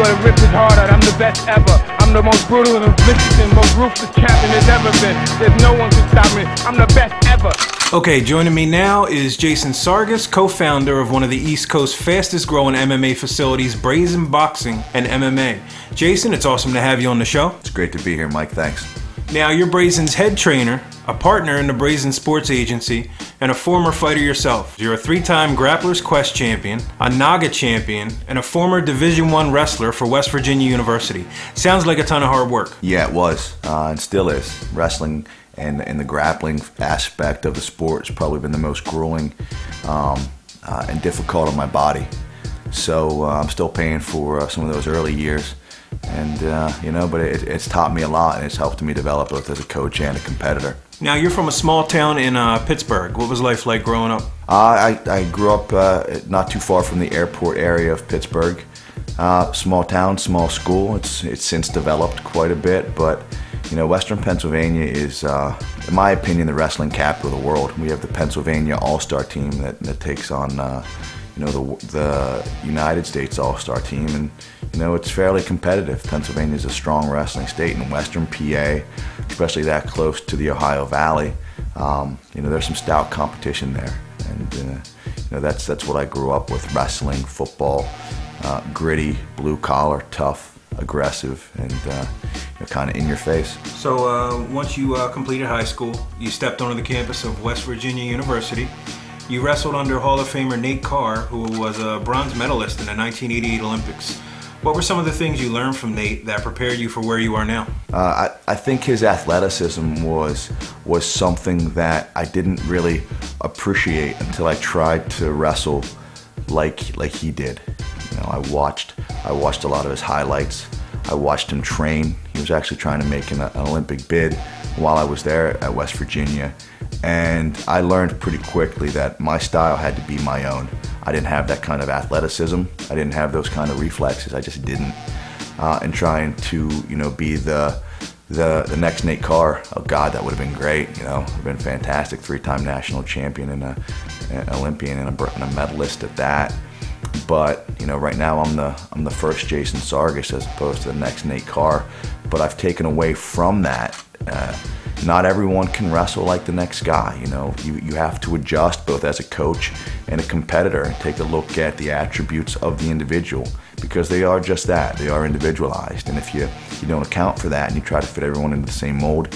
but it rips it harder. I'm the best ever. I'm the most brutal and vicious and most ruthless champion there's ever been. There's no one can stop me. I'm the best ever. Okay, joining me now is Jason Sargus, co-founder of one of the East Coast's fastest growing MMA facilities, Brazen Boxing and MMA. Jason, it's awesome to have you on the show. It's great to be here, Mike. Thanks. Now, you're Brazen's head trainer, a partner in the Brazen Sports Agency, and a former fighter yourself. You're a 3-time Grappler's Quest champion, a NAGA champion, and a former Division I wrestler for West Virginia University. Sounds like a ton of hard work. Yeah, it was, and still is. Wrestling and the grappling aspect of the sport has probably been the most grueling and difficult on my body. So I'm still paying for some of those early years. And, but it's taught me a lot, and it's helped me develop both as a coach and a competitor. Now, you're from a small town in Pittsburgh. What was life like growing up? I grew up not too far from the airport area of Pittsburgh. Small town, small school. It's since developed quite a bit, but Western Pennsylvania is, in my opinion, the wrestling capital of the world. We have the Pennsylvania All-Star team that takes on, the United States All-Star team, and it's fairly competitive. Pennsylvania is a strong wrestling state, and Western PA, especially that close to the Ohio Valley, there's some stout competition there, and that's what I grew up with: wrestling, football, gritty, blue collar, tough, aggressive, and kind of in your face. So once you completed high school, you stepped onto the campus of West Virginia University. You wrestled under Hall of Famer Nate Carr, who was a bronze medalist in the 1988 Olympics. What were some of the things you learned from Nate that prepared you for where you are now? I think his athleticism was something that I didn't really appreciate until I tried to wrestle like he did. I watched a lot of his highlights. I watched him train. He was actually trying to make an Olympic bid while I was there at West Virginia. And I learned pretty quickly that my style had to be my own. I didn't have that kind of athleticism. I didn't have those kind of reflexes. I just didn't. And trying to, be the next Nate Carr, oh God, that would have been great. It would have been fantastic. 3-time national champion and an Olympian and a medalist at that. But right now I'm the first Jason Sargus as opposed to the next Nate Carr. But I've taken away from that. Not everyone can wrestle like the next guy. You have to adjust both as a coach and a competitor and take a look at the attributes of the individual, because they are just that. They are individualized, and if you don't account for that and you try to fit everyone into the same mold,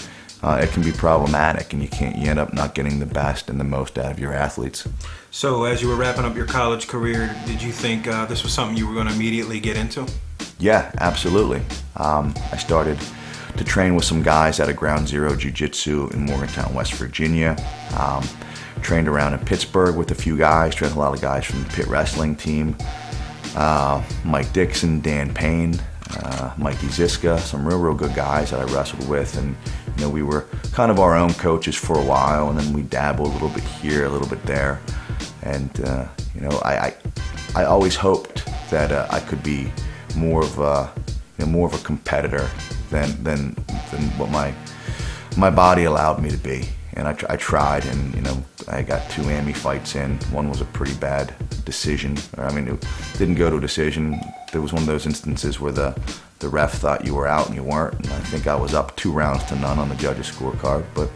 it can be problematic, and you end up not getting the best and the most out of your athletes. So as you were wrapping up your college career, did you think this was something you were going to immediately get into? Yeah, absolutely. I started to train with some guys out of Ground Zero Jiu-Jitsu in Morgantown, West Virginia. Trained around in Pittsburgh with a few guys, trained a lot of guys from the Pit Wrestling team. Mike Dixon, Dan Payne, Mikey Ziska, some real good guys that I wrestled with, and we were kind of our own coaches for a while, and then we dabbled a little bit here, a little bit there, and I always hoped that I could be more of a competitor than what my body allowed me to be. And I tried, and I got 2 AMI fights in. One was a pretty bad decision. It didn't go to a decision. There was one of those instances where the ref thought you were out and you weren't, and I think I was up 2 rounds to none on the judges' scorecard. But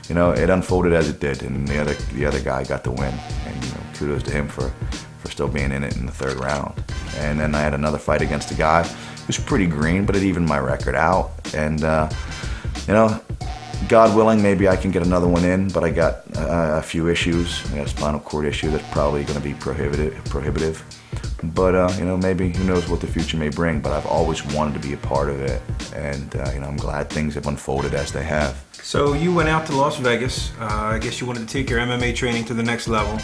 it unfolded as it did, and the other guy got the win. And kudos to him for still being in it in the 3rd round. And then I had another fight against a guy who was pretty green, but it evened my record out. And God willing, maybe I can get another one in, but I got a few issues. I got a spinal cord issue that's probably going to be prohibitive. But maybe, who knows what the future may bring. But I've always wanted to be a part of it, and I'm glad things have unfolded as they have. So you went out to Las Vegas. I guess you wanted to take your MMA training to the next level,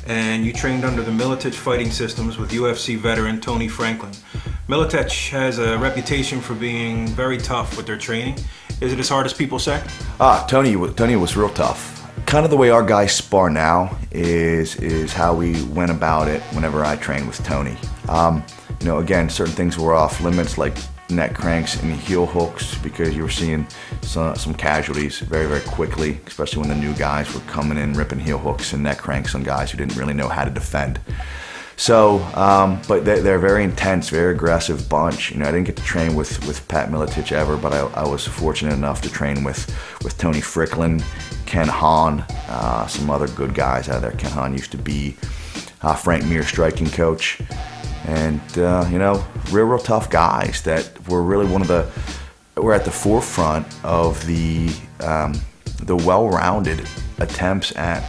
and you trained under the Militich Fighting Systems with UFC veteran Tony Franklin. Militich has a reputation for being very tough with their training. Is it as hard as people say? Tony was real tough. Kind of the way our guys spar now is how we went about it whenever I trained with Tony. Again, certain things were off limits, like neck cranks and heel hooks, because you were seeing some casualties very, very quickly, especially when the new guys were coming in ripping heel hooks and neck cranks on guys who didn't really know how to defend. So, but they're a very intense, very aggressive bunch. You know, I didn't get to train with Pat Miletich ever, but I was fortunate enough to train with Tony Fricklin, Ken Hahn, some other good guys out there. Ken Hahn used to be Frank Mir's striking coach, and you know, real tough guys that were really were at the forefront of the well-rounded attempts at,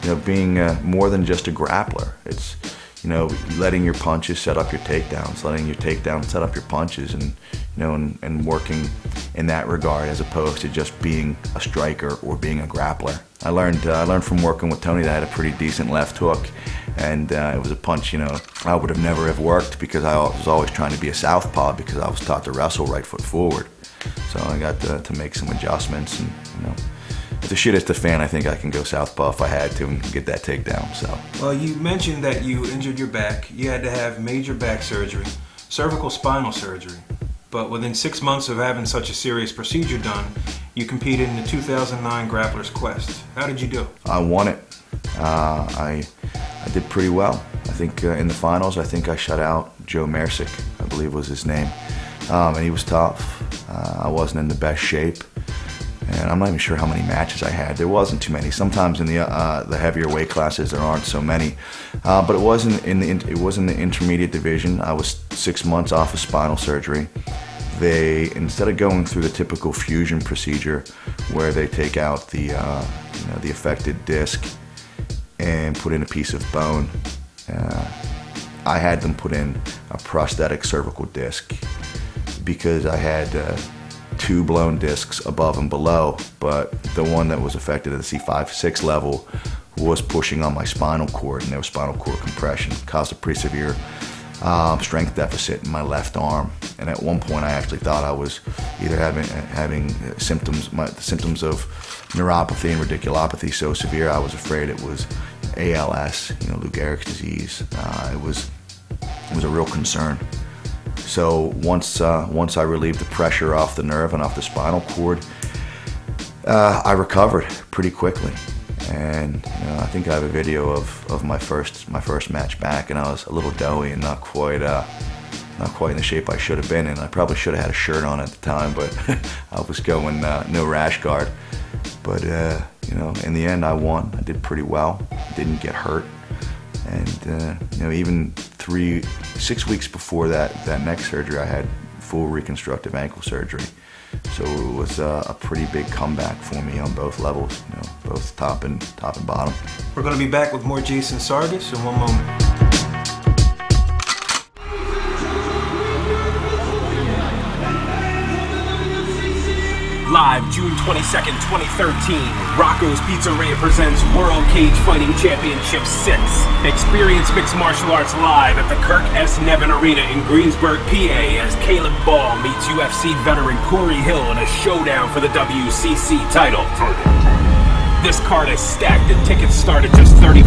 you know, being more than just a grappler. It's, you know, letting your punches set up your takedowns, letting your takedowns set up your punches, and, you know, and working in that regard as opposed to just being a striker or being a grappler. I learned from working with Tony that I had a pretty decent left hook, and it was a punch, you know, I would have never have worked because I was always trying to be a southpaw because I was taught to wrestle right foot forward. So I got to make some adjustments, and, you know, if the shit hits the fan, I think I can go southpaw if I had to and get that takedown. So. Well, you mentioned that you injured your back. You had to have major back surgery, cervical spinal surgery. But within 6 months of having such a serious procedure done, you competed in the 2009 Grappler's Quest. How did you do? I won it. I did pretty well. I think in the finals, I think I shut out Joe Mersick, I believe was his name. And he was tough. I wasn't in the best shape. And I'm not even sure how many matches I had. There wasn't too many. Sometimes in the heavier weight classes there aren't so many, but it wasn't in the intermediate division. I was 6 months off of spinal surgery. They, instead of going through the typical fusion procedure where they take out the you know, the affected disc and put in a piece of bone, I had them put in a prosthetic cervical disc because I had 2 blown discs above and below, but the one that was affected at the C5-6 level was pushing on my spinal cord, and there was spinal cord compression. Caused a pretty severe strength deficit in my left arm, and at one point I actually thought I was either having symptoms of neuropathy and radiculopathy so severe I was afraid it was ALS, you know, Lou Gehrig's disease. It was a real concern. So once I relieved the pressure off the nerve and off the spinal cord, I recovered pretty quickly. And, you know, I think I have a video of my first match back, and I was a little doughy and not quite in the shape I should have been in. I probably should have had a shirt on at the time, but I was going no rash guard. But you know, in the end, I won. I did pretty well. Didn't get hurt. And you know, even 6 weeks before that neck surgery, I had full reconstructive ankle surgery. So it was a pretty big comeback for me on both levels, you know, both top and bottom. We're going to be back with more Jason Sargus in one moment. Live June 22nd, 2013, Rocco's Pizzeria presents World Cage Fighting Championship 6. Experience mixed martial arts live at the Kirk S. Nevin Arena in Greensburg, PA, as Caleb Ball meets UFC veteran Corey Hill in a showdown for the WCC title. This card is stacked and tickets start at just $35.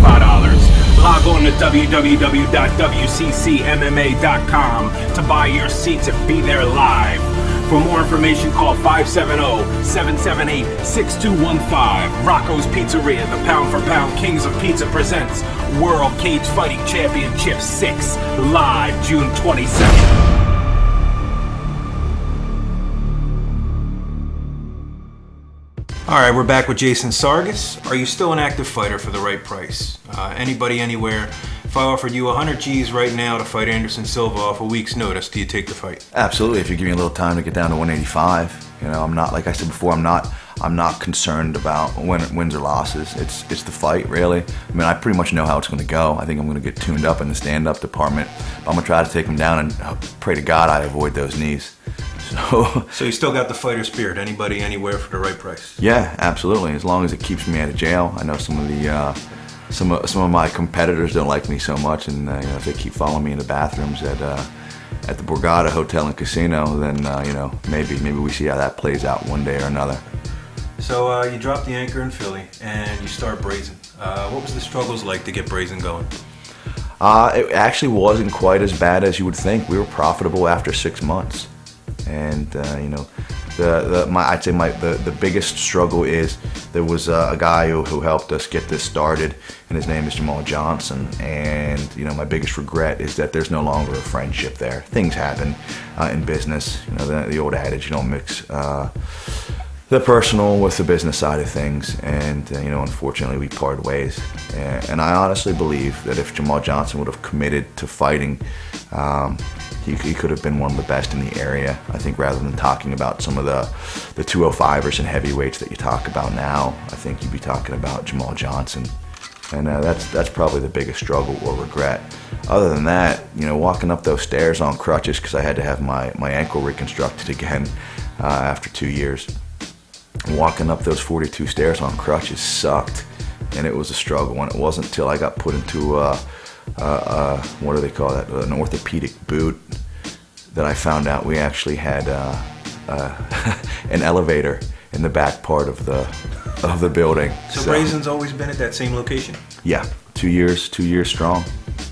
Log on to www.wccmma.com to buy your seats and be there live. For more information, call 570-778-6215. Rocco's Pizzeria, the pound-for-pound Kings of Pizza presents World Cage Fighting Championship 6, live June 22nd. All right, we're back with Jason Sargus. Are you still an active fighter for the right price? Anybody, anywhere. If I offered you 100 G's right now to fight Anderson Silva off a week's notice, do you take the fight? Absolutely. If you give me a little time to get down to 185, you know, I'm not, like I said before, I'm not concerned about wins or losses. It's the fight, really. I mean, I pretty much know how it's going to go. I think I'm going to get tuned up in the stand-up department. But I'm going to try to take him down and pray to God I avoid those knees. So you still got the fighter spirit. Anybody, anywhere for the right price? Yeah, absolutely. As long as it keeps me out of jail. I know some of the some of my competitors don't like me so much, and you know, if they keep following me in the bathrooms at the Borgata Hotel and Casino, then you know, maybe we see how that plays out one day or another. So you dropped the anchor in Philly and you start Brazen. What was the struggles like to get Brazen going? It actually wasn't quite as bad as you would think. We were profitable after 6 months, and you know, I'd say the biggest struggle is there was a guy who helped us get this started, and his name is Jamal Johnson. And my biggest regret is that there's no longer a friendship there. Things happen in business. The old adage, you don't mix the personal with the business side of things. And unfortunately, we parted ways. And I honestly believe that if Jamal Johnson would have committed to fighting, he could have been one of the best in the area. I think rather than talking about some of the 205ers and heavyweights that you talk about now, I think you'd be talking about Jamal Johnson. And that's probably the biggest struggle or regret. Other than that, walking up those stairs on crutches, because I had to have my ankle reconstructed again after 2 years. Walking up those 42 stairs on crutches sucked, and it was a struggle. And it wasn't until I got put into what do they call that? An orthopedic boot, that I found out we actually had an elevator in the back part of the building. So Brazen's always been at that same location? Yeah, 2 years strong.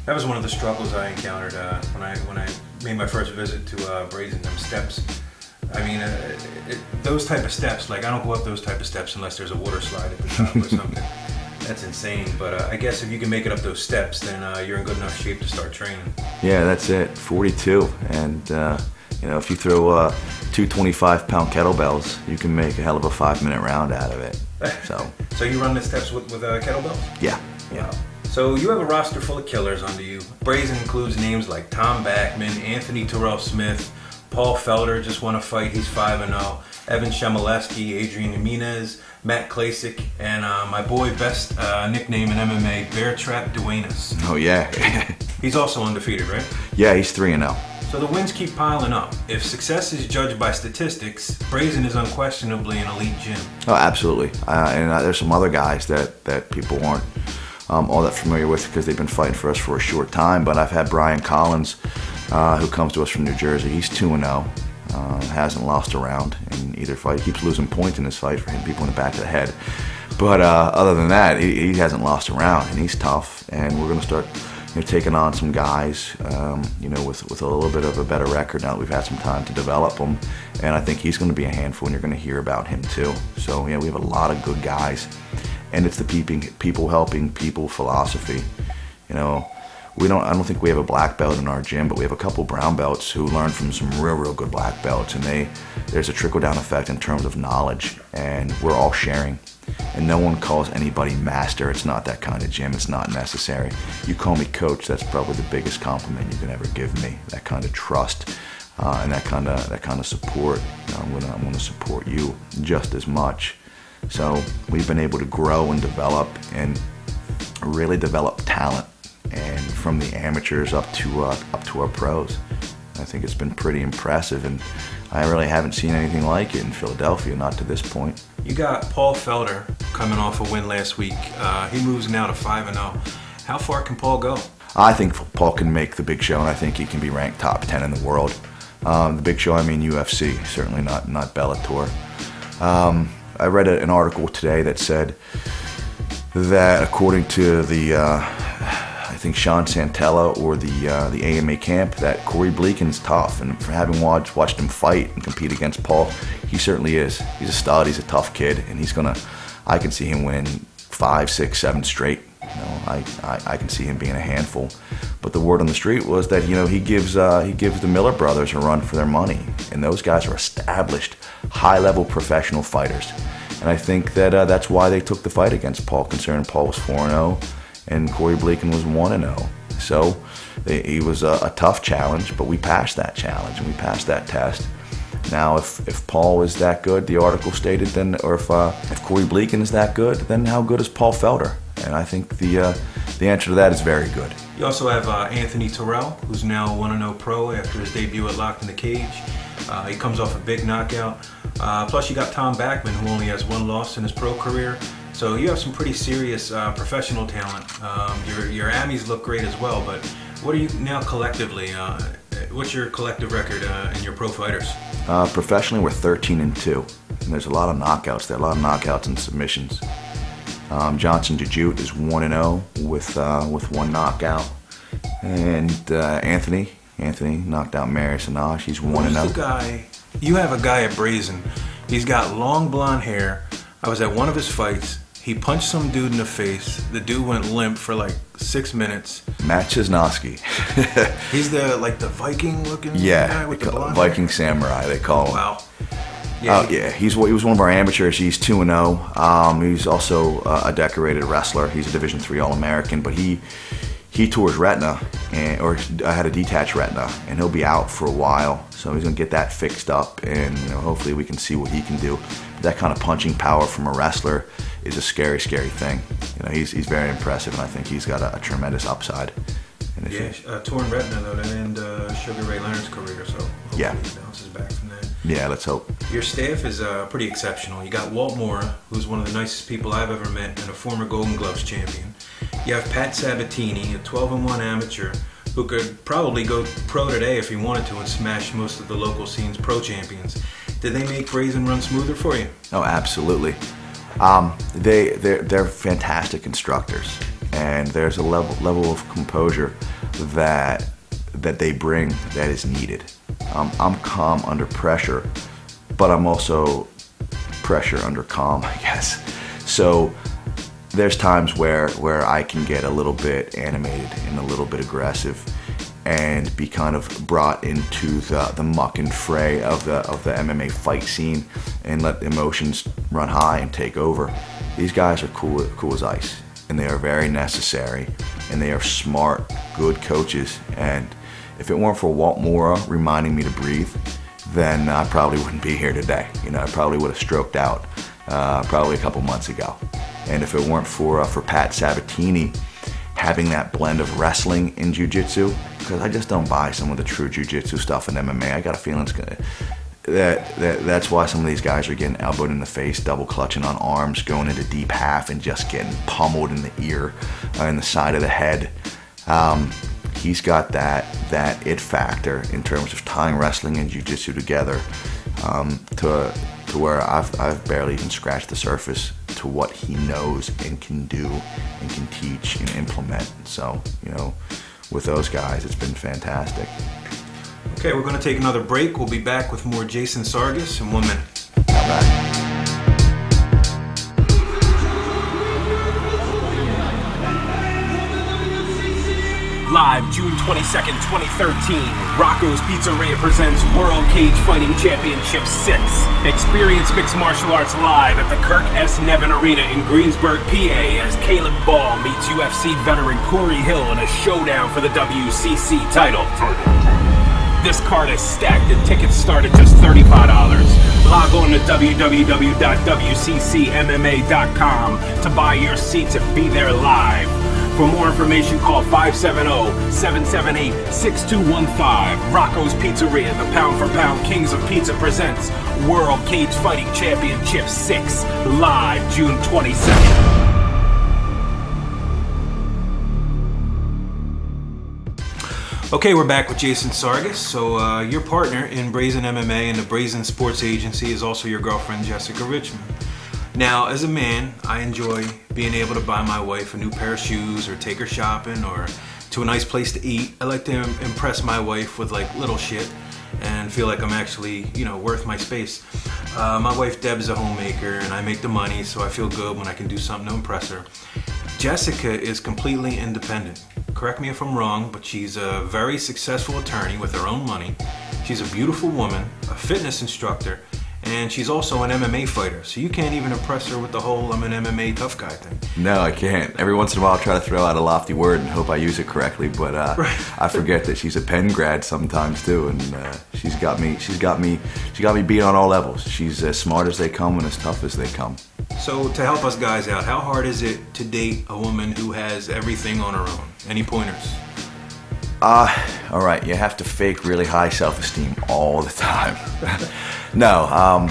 That was one of the struggles I encountered when I made my first visit to Brazen. Them steps. I mean, those type of steps. Like, I don't go up those type of steps unless there's a water slide at the top or something. That's insane. But I guess if you can make it up those steps, then you're in good enough shape to start training. Yeah, that's it. 42, and if you throw 2 25-pound kettlebells, you can make a hell of a 5-minute round out of it. So you run the steps with kettlebells? Yeah. Wow. So you have a roster full of killers under you. Brazen includes names like Tom Backman, Anthony Terrell Smith, Paul Felder just won a fight, he's 5-0. Evan Shemileski, Adrian Jimenez, Matt Klasik, and my boy, best nickname in MMA, Bear Trap Duenas. Oh yeah. He's also undefeated, right? Yeah, he's 3-0. So the wins keep piling up. If success is judged by statistics, Brazen is unquestionably an elite gym. Oh, absolutely. And there's some other guys that people aren't all that familiar with because they've been fighting for us for a short time. But I've had Brian Collins, who comes to us from New Jersey. He's 2-0. Hasn't lost a round in either fight. He keeps losing points in this fight for hitting people in the back of the head. But other than that, he hasn't lost a round, and he's tough. And we're going to start taking on some guys, with a little bit of a better record now that we've had some time to develop them. And I think he's going to be a handful, and you're going to hear about him too. So yeah, we have a lot of good guys, and it's the people helping people philosophy. I don't think we have a black belt in our gym, but we have a couple brown belts who learned from some real good black belts, and there's a trickle-down effect in terms of knowledge, and we're all sharing. And no one calls anybody master. It's not that kind of gym. It's not necessary. You call me coach, that's probably the biggest compliment you can ever give me. That kind of trust and that kind of support. I'm gonna support you just as much. So we've been able to grow and develop and really develop talent, and from the amateurs up to our pros. I think it's been pretty impressive, and I really haven't seen anything like it in Philadelphia, not to this point. You got Paul Felder coming off a win last week. He moves now to 5-0. How far can Paul go? I think Paul can make the big show, and I think he can be ranked top 10 in the world. The big show, I mean UFC, certainly not Bellator. I read an article today that said that according to the I think Sean Santella or the AMA camp, that Corey Bleakin's tough, and for having watched him fight and compete against Paul, he certainly is. He's a stud, he's a tough kid, and I can see him winning 5, 6, 7 straight. I can see him being a handful. But the word on the street was that he gives the Miller brothers a run for their money, and those guys are established, high-level professional fighters. And I think that that's why they took the fight against Paul, considering Paul was 4-0 and Corey Bleakin was 1-0. So he was a tough challenge, but we passed that challenge and we passed that test. Now, if Paul is that good, the article stated, then, or if Corey Bleakin is that good, then how good is Paul Felder? And I think the answer to that is very good. You also have Anthony Terrell, who's now 1-0 pro after his debut at Locked in the Cage. He comes off a big knockout. Plus, you got Tom Backman, who only has 1 loss in his pro career. So you have some pretty serious professional talent. Your Amis look great as well, but what are you now collectively? What's your collective record in your pro fighters? Professionally, we're 13-2. And there's a lot of knockouts there, a lot of knockouts and submissions. Johnson Jujut is 1-0 with 1 knockout. And Anthony knocked out Marius Anash. He's 1-0. Who's the guy You have a guy at Brazen. He's got long blonde hair. I was at one of his fights. He punched some dude in the face. The dude went limp for like 6 minutes. Matt Chisnowski. He's the Viking looking guy with the blonde Viking hair? Samurai, they call him. Wow. He was one of our amateurs. He's 2-0. He's also a decorated wrestler. He's a Division III All-American, but he tore his retina, or had a detached retina, and he'll be out for a while. So he's gonna get that fixed up, and hopefully we can see what he can do. But that kind of punching power from a wrestler is a scary, scary thing. He's very impressive, and I think he's got a tremendous upside. Torn retina though, to end Sugar Ray Leonard's career, so hopefully he bounces back from that. Yeah, let's hope. Your staff is pretty exceptional. You got Walt Mora, who's one of the nicest people I've ever met and a former Golden Gloves champion. You have Pat Sabatini, a 12-1 amateur, who could probably go pro today if he wanted to and smash most of the local scene's pro champions. Did they make Brazen run smoother for you? Oh, absolutely. They're fantastic instructors, and there's a level of composure that they bring that is needed. I'm calm under pressure, but I'm also pressure under calm, I guess. So there's times where I can get a little bit animated and a little bit aggressive and be kind of brought into the muck and fray of the MMA fight scene and let emotions run high and take over. These guys are cool as ice, and they are very necessary, and they are smart, good coaches. And if it weren't for Walt Mora reminding me to breathe, then I probably wouldn't be here today. I probably would have stroked out probably a couple months ago. And if it weren't for Pat Sabatini having that blend of wrestling and jiu-jitsu, because I just don't buy some of the true jiu-jitsu stuff in MMA. I got a feeling that's why some of these guys are getting elbowed in the face, double clutching on arms, going into deep half, and just getting pummeled in the ear, in the side of the head. He's got that it factor in terms of tying wrestling and jiu-jitsu together to where I've barely even scratched the surface to what he knows and can do and can teach and implement. So, with those guys, it's been fantastic. Okay, we're going to take another break. We'll be back with more Jason Sargus in 1 minute. All right. Live June 22nd, 2013, Rocco's Pizzeria presents World Cage Fighting Championship 6. Experience mixed martial arts live at the Kirk S. Nevin Arena in Greensburg, PA, as Caleb Ball meets UFC veteran Corey Hill in a showdown for the WCC title. This card is stacked and tickets start at just $35. Log on to www.wccmma.com to buy your seats and be there live. For more information, call 570-778-6215. Rocco's Pizzeria, the pound-for-pound Kings of Pizza presents World Cage Fighting Championship 6, live June 22nd. Okay, we're back with Jason Sargus. So your partner in Brazen MMA and the Brazen Sports Agency is also your girlfriend, Jessica Richmond. Now, as a man, I enjoy being able to buy my wife a new pair of shoes or take her shopping or to a nice place to eat. I like to impress my wife with like little shit and feel like I'm actually, worth my space. My wife Deb's a homemaker and I make the money, so I feel good when I can do something to impress her. Jessica is completely independent. Correct me if I'm wrong, but she's a very successful attorney with her own money. She's a beautiful woman, a fitness instructor, and she's also an MMA fighter, so you can't even impress her with the whole I'm an MMA tough guy thing. No, I can't. Every once in a while I try to throw out a lofty word and hope I use it correctly, but I forget that she's a Penn grad sometimes too, and she's got me beat on all levels. She's as smart as they come and as tough as they come. So to help us guys out, how hard is it to date a woman who has everything on her own? Any pointers? All right, you have to fake really high self-esteem all the time. No,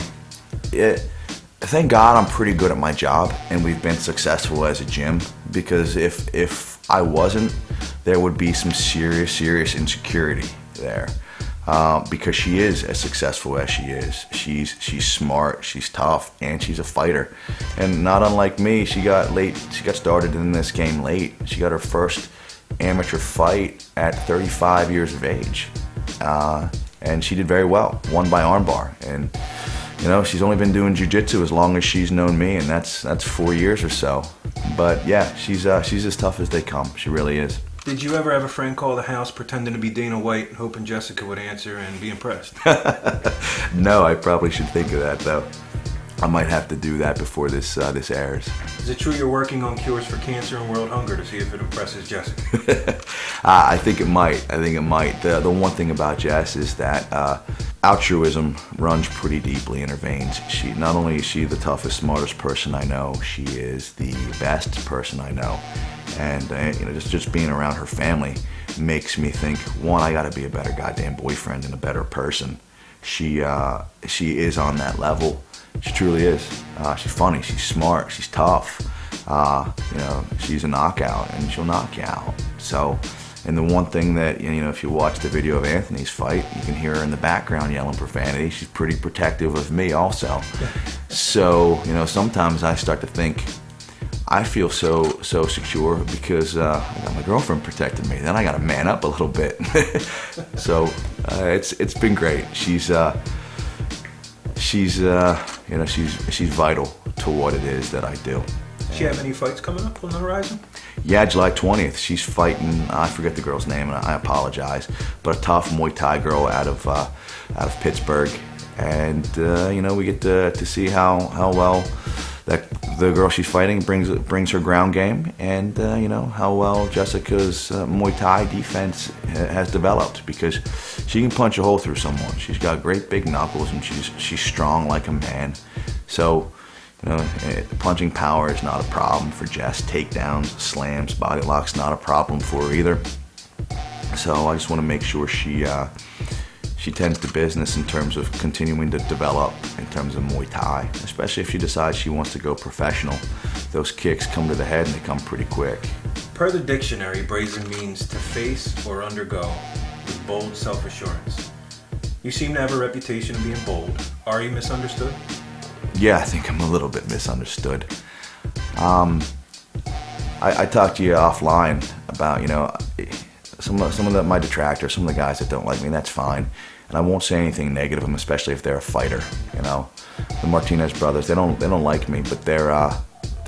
thank God I'm pretty good at my job, and we've been successful as a gym, because if I wasn't, there would be some serious insecurity there. Because she is as successful as she is. She's smart, she's tough, and she's a fighter. And not unlike me, she got started in this game late. She got her first amateur fight at 35 years of age. and she did very well, won by armbar. And you know, she's only been doing jiu-jitsu as long as she's known me, and that's 4 years or so. But yeah, she's as tough as they come. She really is. Did you ever have a friend call the house pretending to be Dana White, hoping Jessica would answer and be impressed? No, I probably should think of that though. I might have to do that before this airs. Is it true you're working on cures for cancer and world hunger to see if it impresses Jessica? I think it might. The one thing about Jess is that altruism runs pretty deeply in her veins. She not only is she the toughest, smartest person I know, she is the best person I know. And you know, just being around her family makes me think, one, I got to be a better goddamn boyfriend and a better person. She is on that level. She truly is. She's funny. She's smart. She's tough. You know, she's a knockout, and she'll knock you out. So, and the one thing that, you know, if you watch the video of Anthony's fight, you can hear her in the background yelling profanity. She's pretty protective of me also. So, you know, sometimes I start to think, I feel so secure because I got my girlfriend protecting me. Then I got to man up a little bit. So it's been great. She's you know, she's vital to what it is that I do. Does she have any fights coming up on the horizon? Yeah, July 20th. She's fighting. I forget the girl's name, and I apologize. But a tough Muay Thai girl out of Pittsburgh, and you know, we get to see how well that the girl she's fighting brings her ground game, and you know, how well Jessica's Muay Thai defense has developed, because she can punch a hole through someone. She's got great big knuckles, and she's strong like a man. So, you know, punching power is not a problem for Jess. Takedowns, slams, body locks, not a problem for her either. So I just want to make sure she tends to business in terms of continuing to develop in terms of Muay Thai, especially if she decides she wants to go professional. Those kicks come to the head and they come pretty quick. Per the dictionary, brazen means to face or undergo with bold self-assurance. You seem to have a reputation of being bold. Are you misunderstood? Yeah, I think I'm a little bit misunderstood. I talked to you offline about, you know, some of my detractors, some of the guys that don't like me. That's fine, and I won't say anything negative of them, especially if they're a fighter. You know, the Martinez brothers, they don't like me, but they're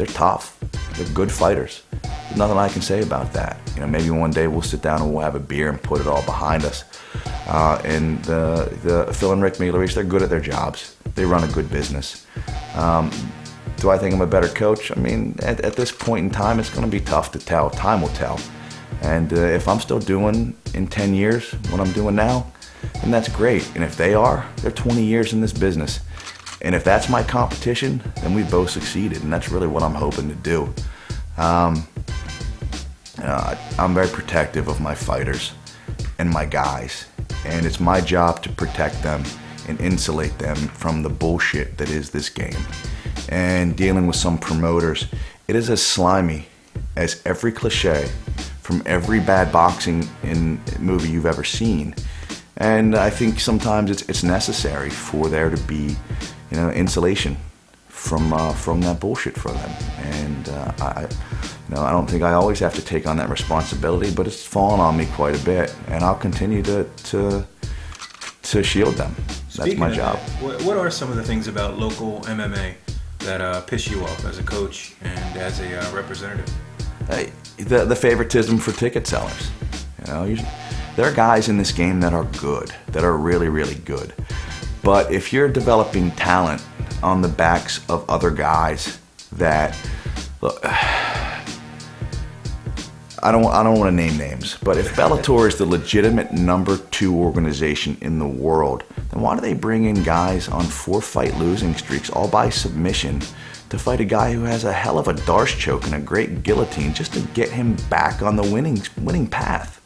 tough. They're good fighters. There's nothing I can say about that. You know, maybe one day we'll sit down and we'll have a beer and put it all behind us. And the Phil and Rick Mielerich, they're good at their jobs. They run a good business. Do I think I'm a better coach? I mean, at this point in time, it's going to be tough to tell. Time will tell. And if I'm still doing in 10 years what I'm doing now, then that's great. And if they are, they're 20 years in this business. And if that's my competition, then we both succeeded. And that's really what I'm hoping to do. I'm very protective of my fighters and my guys. And it's my job to protect them and insulate them from the bullshit that is this game. And dealing with some promoters, it is as slimy as every cliche from every bad boxing movie you've ever seen. And I think sometimes it's necessary for there to be, you know, insulation from that bullshit for them. And I don't think I always have to take on that responsibility, but it's fallen on me quite a bit, and I'll continue to shield them. That's my job. What are some of the things about local MMA that piss you off as a coach and as a representative? The favoritism for ticket sellers. You know, there are guys in this game that are good, that are really, really good. But if you're developing talent on the backs of other guys that, look, I don't want to name names, but if Bellator is the legitimate #2 organization in the world, then why do they bring in guys on 4-fight losing streaks, all by submission, to fight a guy who has a hell of a Darce choke and a great guillotine just to get him back on the winning path?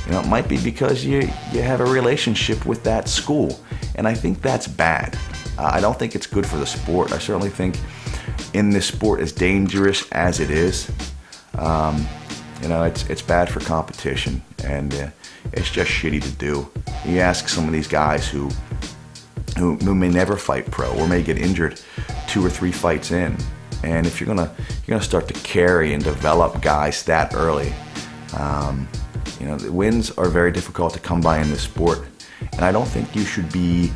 You know, it might be because you have a relationship with that school, and I think that's bad. I don't think it's good for the sport. I certainly think in this sport, as dangerous as it is, you know, it's bad for competition, and it's just shitty to do. You ask some of these guys who may never fight pro or may get injured 2 or 3 fights in, and if you're gonna start to carry and develop guys that early, you know, the wins are very difficult to come by in this sport, And I don't think you should be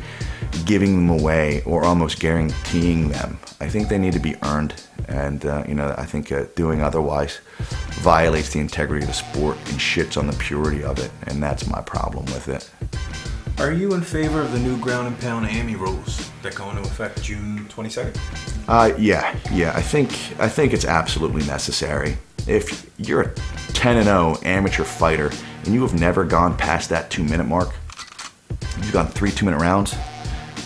giving them away or almost guaranteeing them. I think they need to be earned, and I think doing otherwise violates the integrity of the sport and shits on the purity of it, and that's my problem with it. Are you in favor of the new ground and pound AMI rules that go into effect June 22nd? Yeah. I think it's absolutely necessary. If you're a 10-0 amateur fighter and you have never gone past that 2-minute mark, you've gone 3 2-minute rounds.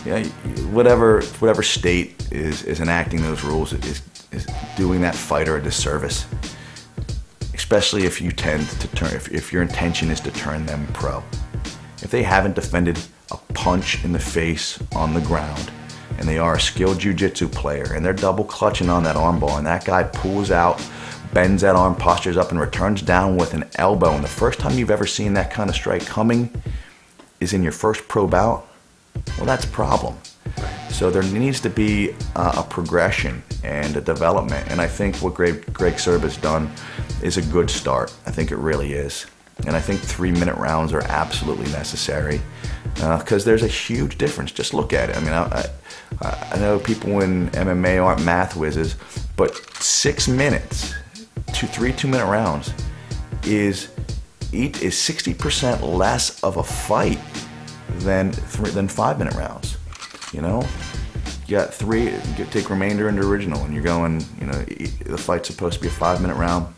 Yeah, whatever state is enacting those rules is doing that fighter a disservice. Especially if you tend to if your intention is to turn them pro. If they haven't defended a punch in the face on the ground, and they are a skilled jiu-jitsu player, and they're double clutching on that armbar, and that guy pulls out, bends that arm, postures up, and returns down with an elbow, and the first time you've ever seen that kind of strike coming is in your first pro bout, well, that's a problem. So there needs to be a progression and a development, and I think what Greg Serb has done is a good start. I think it really is. And I think 3-minute rounds are absolutely necessary because there's a huge difference. Just look at it. I mean, I know people in MMA aren't math whizzes, but 6 minutes to 3 2-minute rounds is 60% less of a fight than 5-minute rounds. You know, you got 3. You take remainder into original, and you're going. You know, the fight's supposed to be a 5-minute round,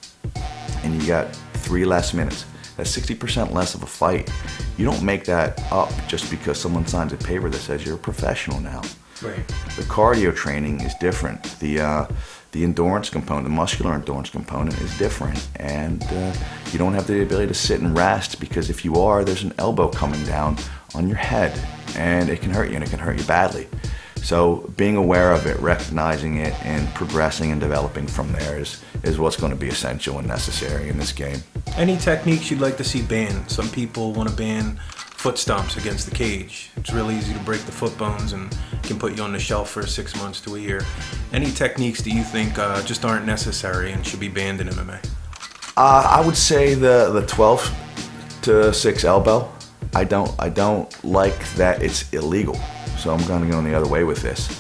and you got 3 less minutes. That's 60% less of a fight. You don't make that up just because someone signs a paper that says you're a professional now. Right. The cardio training is different. The endurance component, the muscular endurance component is different. And you don't have the ability to sit and rest because if you are, there's an elbow coming down on your head and it can hurt you, and it can hurt you badly. So being aware of it, recognizing it, and progressing and developing from there is what's going to be essential and necessary in this game. Any techniques you'd like to see banned? Some people want to ban foot stomps against the cage. It's really easy to break the foot bones and can put you on the shelf for 6 months to a year. Any techniques that you think just aren't necessary and should be banned in MMA? I would say the 12 to 6 elbow. I don't like that it's illegal. So I'm going to go the other way with this.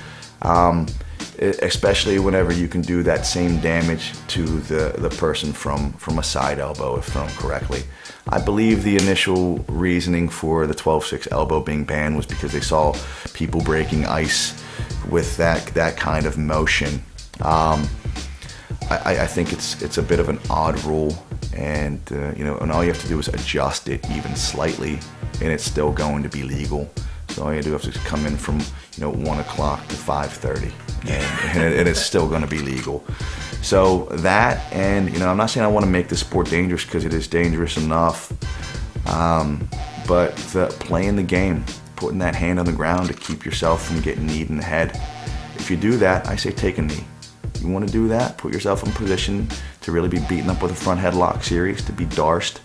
Especially whenever you can do that same damage to the person from a side elbow, if thrown correctly. I believe the initial reasoning for the 12-6 elbow being banned was because they saw people breaking ice with that kind of motion. I think it's a bit of an odd rule, and and all you have to do is adjust it even slightly, and it's still going to be legal. So all you do is just come in from 1 o'clock to 5:30, and it's still going to be legal. So that, and I'm not saying I want to make the sport dangerous because it is dangerous enough, but playing the game, putting that hand on the ground to keep yourself from getting kneed in the head. If you do that, I say take a knee. You want to do that, put yourself in position to really be beaten up with a front headlock series, to be darsed,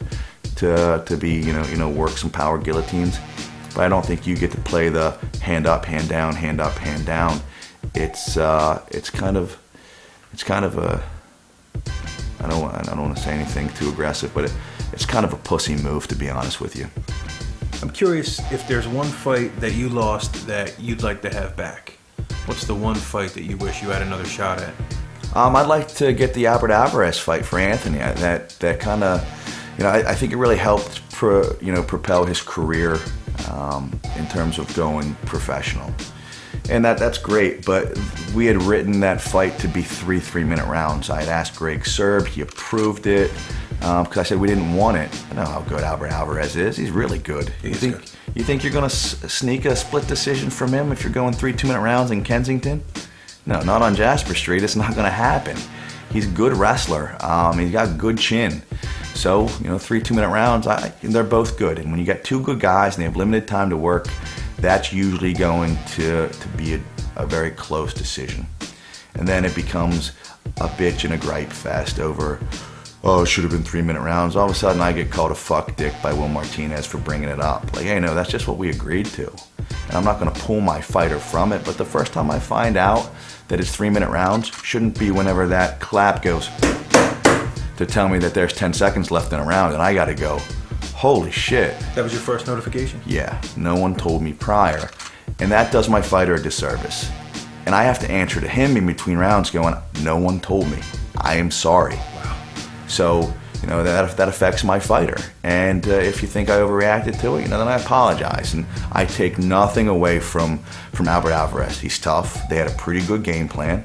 to be work some power guillotines. But I don't think you get to play the hand up, hand down, hand up, hand down. It's kind of a, I don't want to say anything too aggressive, but it's kind of a pussy move, to be honest with you. I'm curious if there's one fight that you lost that you'd like to have back. What's the one fight that you wish you had another shot at? I'd like to get the Albert Alvarez fight for Anthony. That kind of, I think it really helped propel his career in terms of going professional. And that's great, but we had written that fight to be 3 3-minute rounds. I had asked Greg Serb, he approved it, because I said we didn't want it. I know how good Albert Alvarez is. He's really good. You think you're going to sneak a split decision from him if you're going 3 2-minute rounds in Kensington? No, not on Jasper Street. It's not going to happen. He's a good wrestler. He's got good chin. So, 3 2-minute rounds, they're both good. And when you got 2 good guys and they have limited time to work, that's usually going to be a very close decision. And then it becomes a bitch and a gripe fest over, it should have been 3-minute rounds. All of a sudden I get called a fuck dick by Will Martinez for bringing it up. Like, hey, no, that's just what we agreed to. And I'm not going to pull my fighter from it, but the first time I find out that it's 3-minute rounds shouldn't be whenever that clap goes to tell me that there's 10 seconds left in a round and I got to go holy shit. That was your first notification? Yeah, no one told me prior. And that does my fighter a disservice. And I have to answer to him in between rounds going, no one told me. I am sorry. Wow. So, that affects my fighter. And if you think I overreacted to it, then I apologize. And I take nothing away from Albert Alvarez. He's tough. They had a pretty good game plan,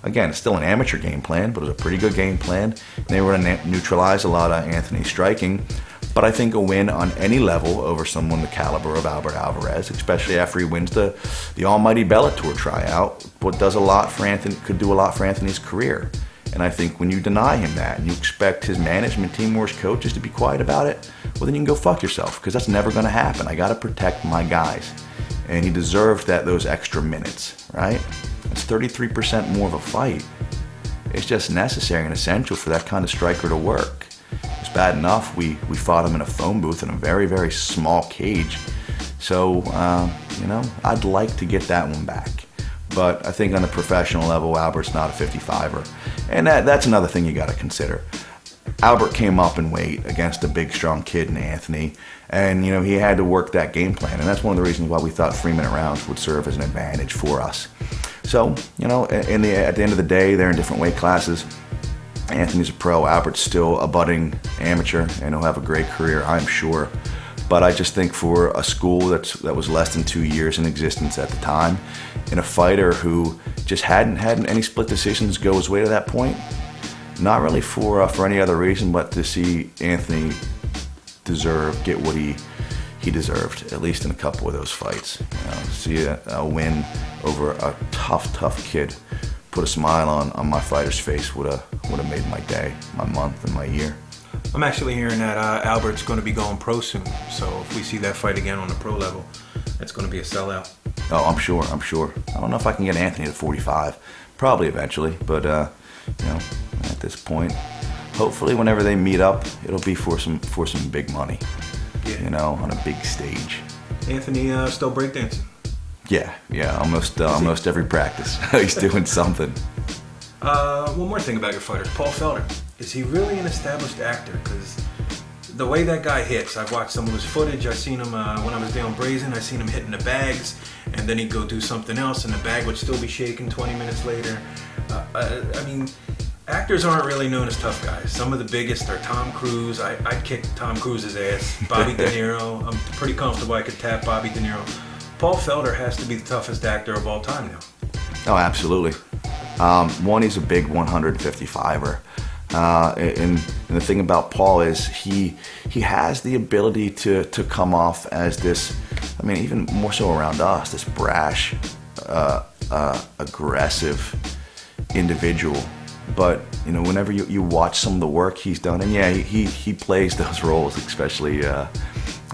Again, it's still an amateur game plan, but it was a pretty good game plan. And they were going to neutralize a lot of Anthony's striking. But I think a win on any level over someone the caliber of Albert Alvarez, especially after he wins the almighty Bellator tryout, does a lot for Anthony, could do a lot for Anthony's career. And I think when you deny him that and you expect his management team or his coaches to be quiet about it, well, then you can go fuck yourself, because that's never going to happen. I got to protect my guys. And he deserved those extra minutes, right? It's 33% more of a fight. It's just necessary and essential for that kind of striker to work. It's bad enough we fought him in a phone booth in a very, very small cage. So, I'd like to get that one back. But I think on the professional level, Albert's not a 55er. And that's another thing you got to consider. Albert came up in weight against a big, strong kid in Anthony. And, he had to work that game plan. And that's one of the reasons why we thought 3-minute rounds would serve as an advantage for us. So, at the end of the day, they're in different weight classes. Anthony's a pro, Albert's still a budding amateur, and he'll have a great career, I'm sure. But I just think for a school that was less than 2 years in existence at the time, and a fighter who just hadn't had any split decisions go his way to that point, not really for any other reason but to see Anthony get what he deserved, at least in a couple of those fights. See a win over a tough kid put a smile on my fighter's face would have made my day, my month, and my year. I'm actually hearing that Albert's going to be going pro soon. So if we see that fight again on the pro level, it's going to be a sellout. Oh, I'm sure. I don't know if I can get Anthony to 45. Probably eventually, but at this point, hopefully whenever they meet up, it'll be for some big money. Yeah. On a big stage. Anthony still breakdancing? Yeah, almost every practice. He's doing something. One more thing about your fighters. Paul Felder. Is he really an established actor? Because the way that guy hits, I've watched some of his footage. I've seen him when I was down Brazen. I seen him hitting the bags, and then he'd go do something else, and the bag would still be shaking 20 minutes later. Actors aren't really known as tough guys. Some of the biggest are Tom Cruise. I'd kick Tom Cruise's ass. Bobby De Niro. I'm pretty comfortable I could tap Bobby De Niro. Paul Felder has to be the toughest actor of all time now. Oh, absolutely. One, he's a big 155er. And the thing about Paul is he has the ability to come off as this, even more so around us, this brash, aggressive individual. But, whenever you watch some of the work he's done, and yeah, he plays those roles, especially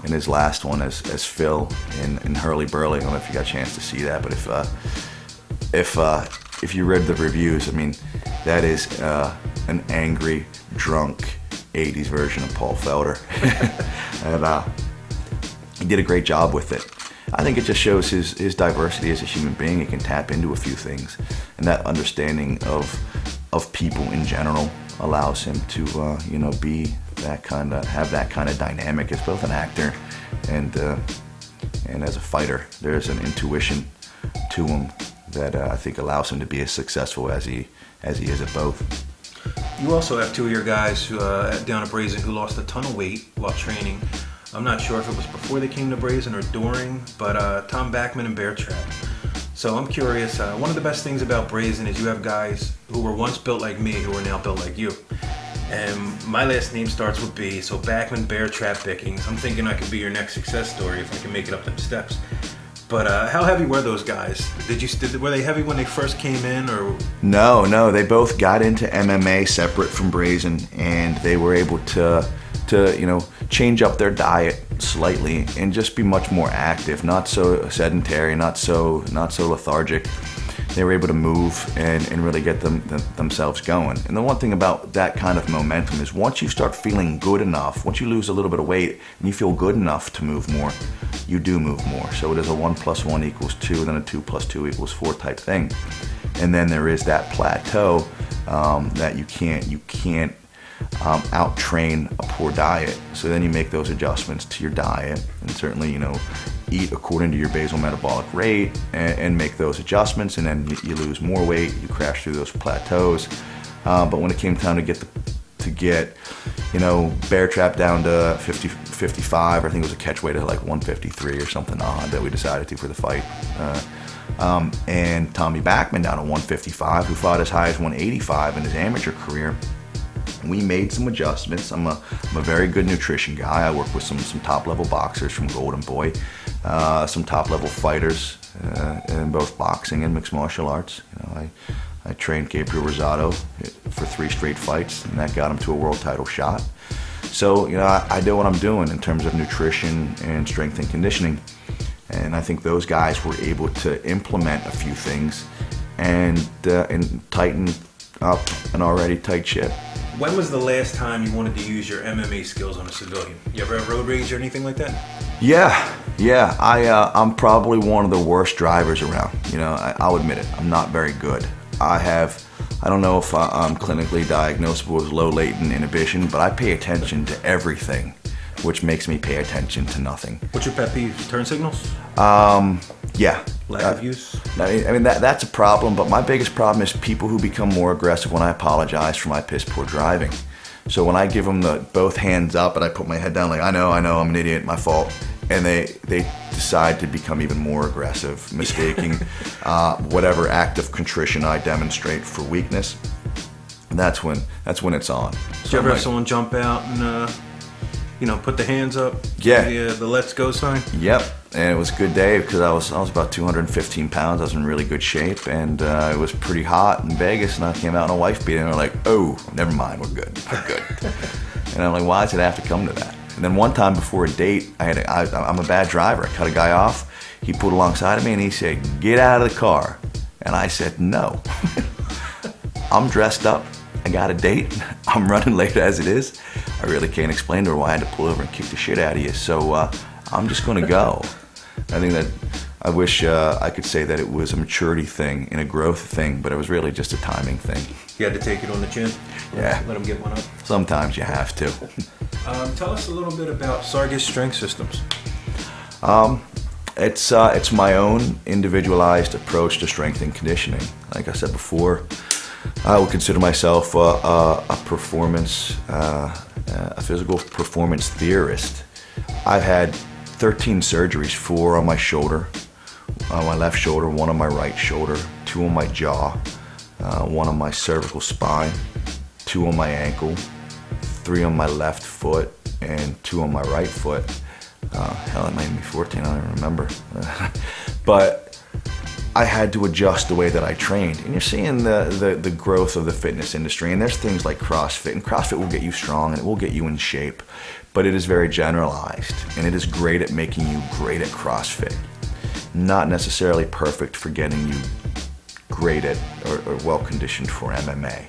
in his last one as Phil in Hurly Burly. I don't know if you got a chance to see that, but if you read the reviews, that is an angry, drunk 80s version of Paul Felder. And he did a great job with it. I think it just shows his diversity as a human being. He can tap into a few things, and that understanding of people in general allows him to have that kind of dynamic as both an actor and as a fighter. There's an intuition to him that I think allows him to be as successful as he is at both. You also have two of your guys who, down at Brazen who lost a ton of weight while training. I'm not sure if it was before they came to Brazen or during, but Tom Backman and Bear Trap. So I'm curious, one of the best things about Brazen is you have guys who were once built like me who are now built like you. And my last name starts with B, so Backman, Bear Trap, Bickings. I'm thinking I could be your next success story if I can make it up them steps. But how heavy were those guys? Were they heavy when they first came in, or? No, they both got into MMA separate from Brazen, and they were able to change up their diet slightly and just be much more active, not so sedentary, not so lethargic. They were able to move and really get themselves going. And the one thing about that kind of momentum is once you start feeling good enough, once you lose a little bit of weight and you feel good enough to move more, you do move more. So it is a 1 + 1 = 2, then a 2 + 2 = 4 type thing. And then there is that plateau that you can't out-train a poor diet. So then you make those adjustments to your diet, and certainly, eat according to your basal metabolic rate and make those adjustments, and then you lose more weight, you crash through those plateaus. But when it came time to get bear trap down to 50, 55, I think it was a catch weight of like 153 or something odd that we decided to for the fight. And Tommy Backman down to 155, who fought as high as 185 in his amateur career. We made some adjustments. I'm a very good nutrition guy. I work with some top-level boxers from Golden Boy, some top-level fighters in both boxing and mixed martial arts. I trained Gabriel Rosado for 3 straight fights, and that got him to a world title shot. So, I know what I'm doing in terms of nutrition and strength and conditioning. And I think those guys were able to implement a few things and tighten up an already tight ship. When was the last time you wanted to use your MMA skills on a civilian? You ever have road rage or anything like that? Yeah. I'm probably one of the worst drivers around. I'll admit it. I'm not very good. I don't know if I'm clinically diagnosed with low latent inhibition, but I pay attention to everything, which makes me pay attention to nothing. What's your pet peeve? Turn signals? Yeah. Lack of use? I mean, that's a problem, but my biggest problem is people who become more aggressive when I apologize for my piss poor driving. So when I give them the both hands up and I put my head down like, I know, I'm an idiot, my fault, and they decide to become even more aggressive, mistaking whatever act of contrition I demonstrate for weakness, that's when it's on. Did you ever have someone jump out and put the hands up? Yeah. The let's go sign? Yep. And it was a good day because I was about 215 pounds. I was in really good shape, and it was pretty hot in Vegas, and I came out in a wife beater, and they're like, oh, never mind, we're good. And I'm like, why does it have to come to that? And then one time before a date, I'm a bad driver. I cut a guy off. He pulled alongside of me, and he said, get out of the car. And I said, no. I'm dressed up. I got a date. I'm running late as it is. I really can't explain to her why I had to pull over and kick the shit out of you. So I'm just going to go. I think that I wish I could say that it was a maturity thing and a growth thing, but it was really just a timing thing. You had to take it on the chin? Yeah. Let him get one up? Sometimes you have to. Tell us a little bit about Sargus Strength Systems. It's my own individualized approach to strength and conditioning. Like I said before, I would consider myself a physical performance theorist. I've had 13 surgeries, 4 on my shoulder, my left shoulder, 1 on my right shoulder, 2 on my jaw, 1 on my cervical spine, 2 on my ankle, 3 on my left foot, and 2 on my right foot. Hell, it might be 14, I don't even remember. But I had to adjust the way that I trained. And you're seeing the growth of the fitness industry, and there's things like CrossFit, and CrossFit will get you strong and it will get you in shape, but it is very generalized, and it is great at making you great at CrossFit. Not necessarily perfect for getting you great at or well-conditioned for MMA.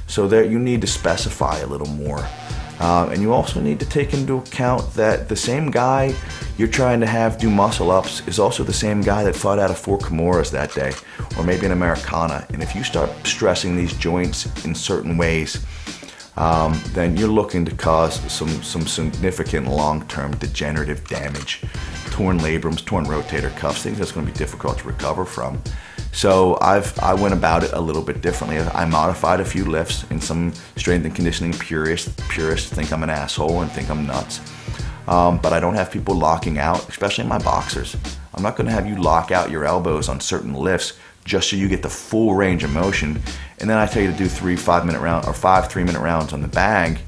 So there you need to specify a little more. And you also need to take into account that the same guy you're trying to have do muscle ups is also the same guy that fought out of 4 Kimuras that day, or maybe an Americana. And if you start stressing these joints in certain ways, then you're looking to cause some significant long-term degenerative damage. Torn labrums, torn rotator cuffs, things that's going to be difficult to recover from. So I went about it a little bit differently. I modified a few lifts, and some strength and conditioning purists think I'm an asshole and think I'm nuts. But I don't have people locking out, especially my boxers. I'm not going to have you lock out your elbows on certain lifts just so you get the full range of motion. And then I tell you to do 3 5-minute rounds or 5 3-minute rounds on the bag,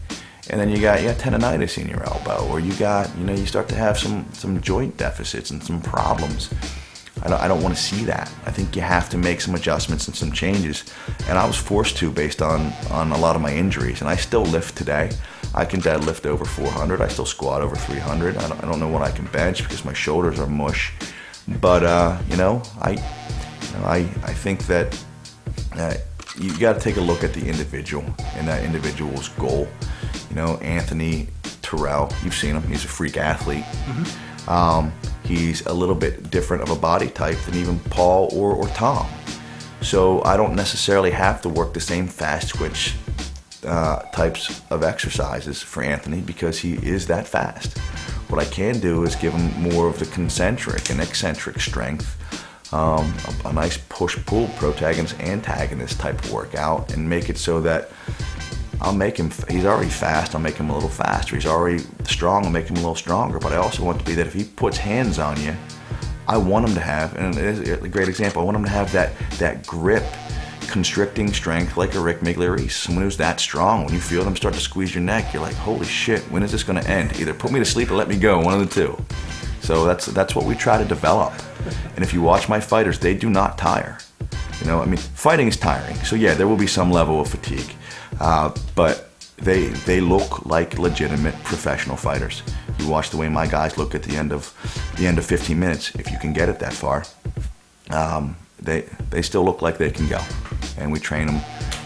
and then you got tendonitis in your elbow, or you start to have some joint deficits and some problems. I don't want to see that. I think you have to make some adjustments and some changes. And I was forced to based on a lot of my injuries. And I still lift today. I can deadlift over 400. I still squat over 300. I don't know what I can bench because my shoulders are mush. But I think that you got to take a look at the individual and that individual's goal. Anthony Terrell, you've seen him. He's a freak athlete. Mm-hmm. He's a little bit different of a body type than even Paul or Tom. So I don't necessarily have to work the same fast twitch types of exercises for Anthony because he is that fast. What I can do is give him more of the concentric and eccentric strength, a nice push-pull protagonist antagonist type of workout, and make it so that I'll make him, he's already fast, I'll make him a little faster. He's already strong, I'll make him a little stronger. But I also want it to be that if he puts hands on you, I want him to have, and it's a great example, I want him to have that grip, constricting strength like a Rick Migliorese. Someone who's that strong, when you feel them start to squeeze your neck, you're like, holy shit, when is this gonna end? Either put me to sleep or let me go, one of the two. So that's what we try to develop. And if you watch my fighters, they do not tire. You know, I mean, fighting is tiring. So yeah, there will be some level of fatigue. But they look like legitimate professional fighters. You watch the way my guys look at the end of 15 minutes. If you can get it that far, they still look like they can go, and we train them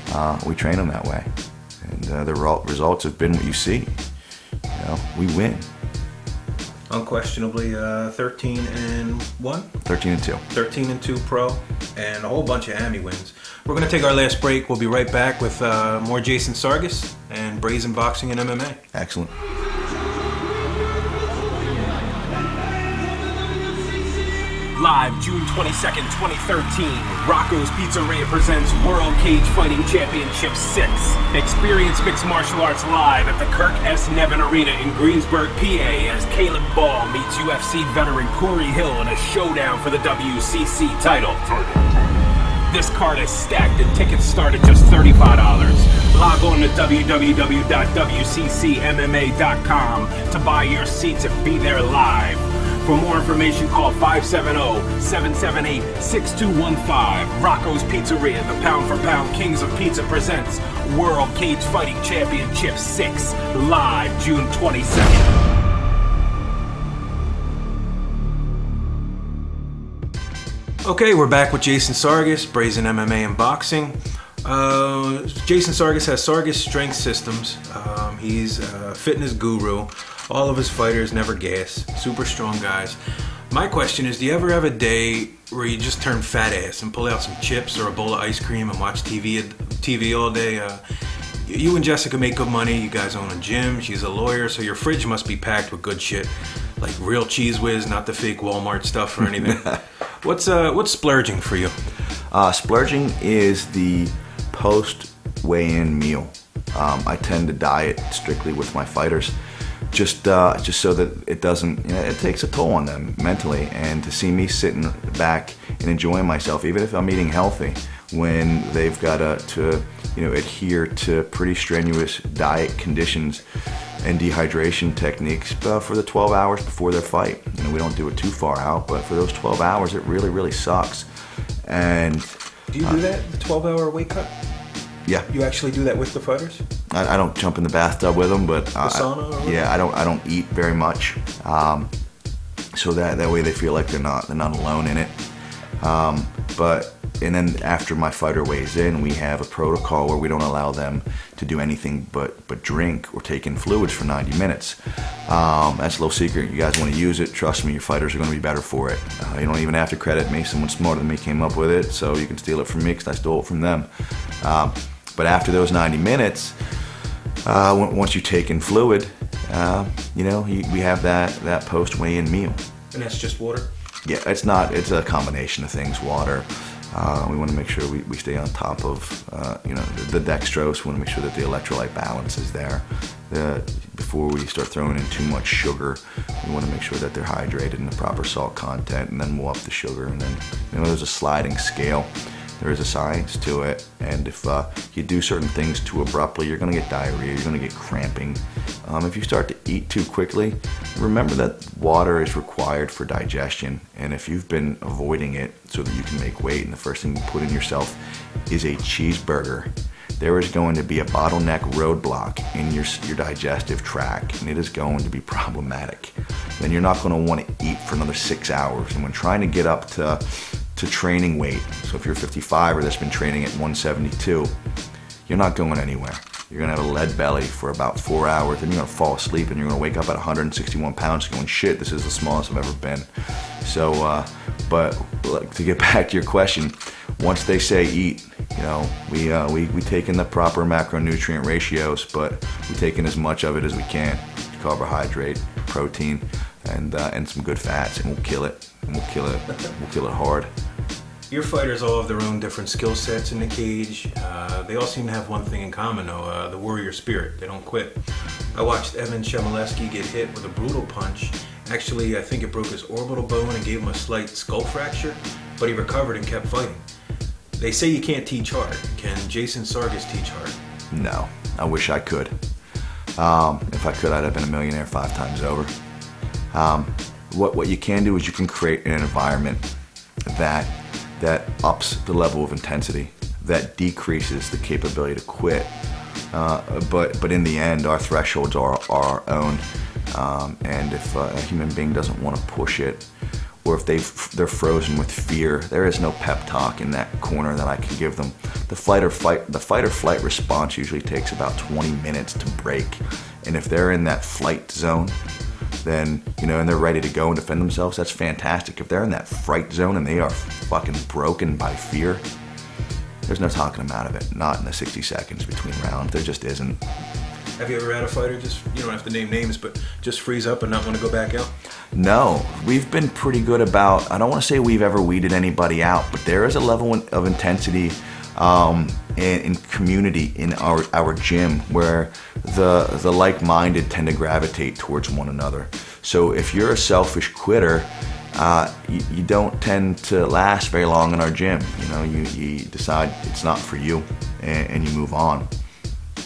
that way. And the results have been what you see. You know, we win. Unquestionably 13-1. 13-2. 13-2 pro, and a whole bunch of AMI wins. We're going to take our last break. We'll be right back with more Jason Sargus and Brazen Boxing and MMA. Excellent. Live June 22nd, 2013, Rocco's Pizzeria presents World Cage Fighting Championship 6. Experience mixed martial arts live at the Kirk S. Nevin Arena in Greensburg, PA, as Caleb Ball meets UFC veteran Corey Hill in a showdown for the WCC title. This card is stacked and tickets start at just $35. Log on to www.wccmma.com to buy your seats and be there live. For more information, call 570-778-6215. Rocco's Pizzeria, the pound-for-pound Kings of Pizza presents World Cage Fighting Championship 6, live June 22nd. Okay, we're back with Jason Sargus, Brazen MMA and Boxing. Jason Sargus has Sargus Strength Systems. He's a fitness guru. All of his fighters never gas. Super strong guys. My question is, do you ever have a day where you just turn fat ass and pull out some chips or a bowl of ice cream and watch TV all day? You and Jessica make good money. You guys own a gym. She's a lawyer, so your fridge must be packed with good shit. Like real Cheese Whiz, not the fake Walmart stuff or anything. What's splurging for you? Splurging is the post-weigh-in meal. I tend to diet strictly with my fighters, just so that it doesn't, you know, it takes a toll on them mentally. And to see me sitting back and enjoying myself, even if I'm eating healthy, when they've got to adhere to pretty strenuous diet conditions and dehydration techniques for the 12 hours before their fight. You know, we don't do it too far out, but for those 12 hours, it really, really sucks. And do you do that, the 12-hour weight cut? Yeah. You actually do that with the fighters? I don't jump in the bathtub with them, but the sauna? I don't eat very much, so that way they feel like they're not alone in it. And then after my fighter weighs in, we have a protocol where we don't allow them to do anything but drink or take in fluids for 90 minutes. That's a little secret. You guys want to use it, trust me, your fighters are going to be better for it. You don't even have to credit me. Someone smarter than me came up with it, so you can steal it from me because I stole it from them. But after those 90 minutes, once you take in fluid, we have that post-weigh-in meal. And that's just water? Yeah, it's a combination of things. Water. We want to make sure we stay on top of the dextrose. We want to make sure that the electrolyte balance is there. Before we start throwing in too much sugar, we want to make sure that they're hydrated and the proper salt content, and then we'll up the sugar. And then there's a sliding scale. There is a science to it, and if you do certain things too abruptly, you're going to get diarrhea, you're going to get cramping. If you start to eat too quickly, remember that water is required for digestion, and if you've been avoiding it so that you can make weight, and the first thing you put in yourself is a cheeseburger, there is going to be a bottleneck roadblock in your digestive tract, and it is going to be problematic. Then you're not going to want to eat for another 6 hours, and when trying to get up to training weight, so if you're 55 or that's been training at 172, you're not going anywhere. You're gonna have a lead belly for about 4 hours, then you're gonna fall asleep and you're gonna wake up at 161 pounds going, shit, this is the smallest I've ever been. So But like, to get back to your question, once they say eat, you know, we take in the proper macronutrient ratios, but we take in as much of it as we can: carbohydrate, protein, and some good fats, and we'll kill it. And we'll kill it hard. Your fighters all have their own different skill sets in the cage. They all seem to have one thing in common, though: the warrior spirit. They don't quit. I watched Evan Chmielewski get hit with a brutal punch. Actually, I think it broke his orbital bone and gave him a slight skull fracture, but he recovered and kept fighting. They say you can't teach hard. Can Jason Sargus teach hard? No, I wish I could. If I could, I'd have been a millionaire 5 times over. What you can do is you can create an environment that ups the level of intensity, that decreases the capability to quit. But in the end, our thresholds are our own. And if a human being doesn't want to push it, or if they're frozen with fear, there is no pep talk in that corner that I can give them. The fight or flight response usually takes about 20 minutes to break. And if they're in that flight zone, then, you know, and they're ready to go and defend themselves, that's fantastic. If they're in that fright zone and they are fucking broken by fear, there's no talking them out of it. Not in the 60 seconds between rounds. There just isn't. Have you ever had a fighter just, you don't have to name names, but just freeze up and not want to go back out? No, we've been pretty good about, I don't want to say we've ever weeded anybody out, but there is a level of intensity in community in our gym where the like-minded tend to gravitate towards one another. So if you're a selfish quitter, you don't tend to last very long in our gym. You know, you decide it's not for you and you move on.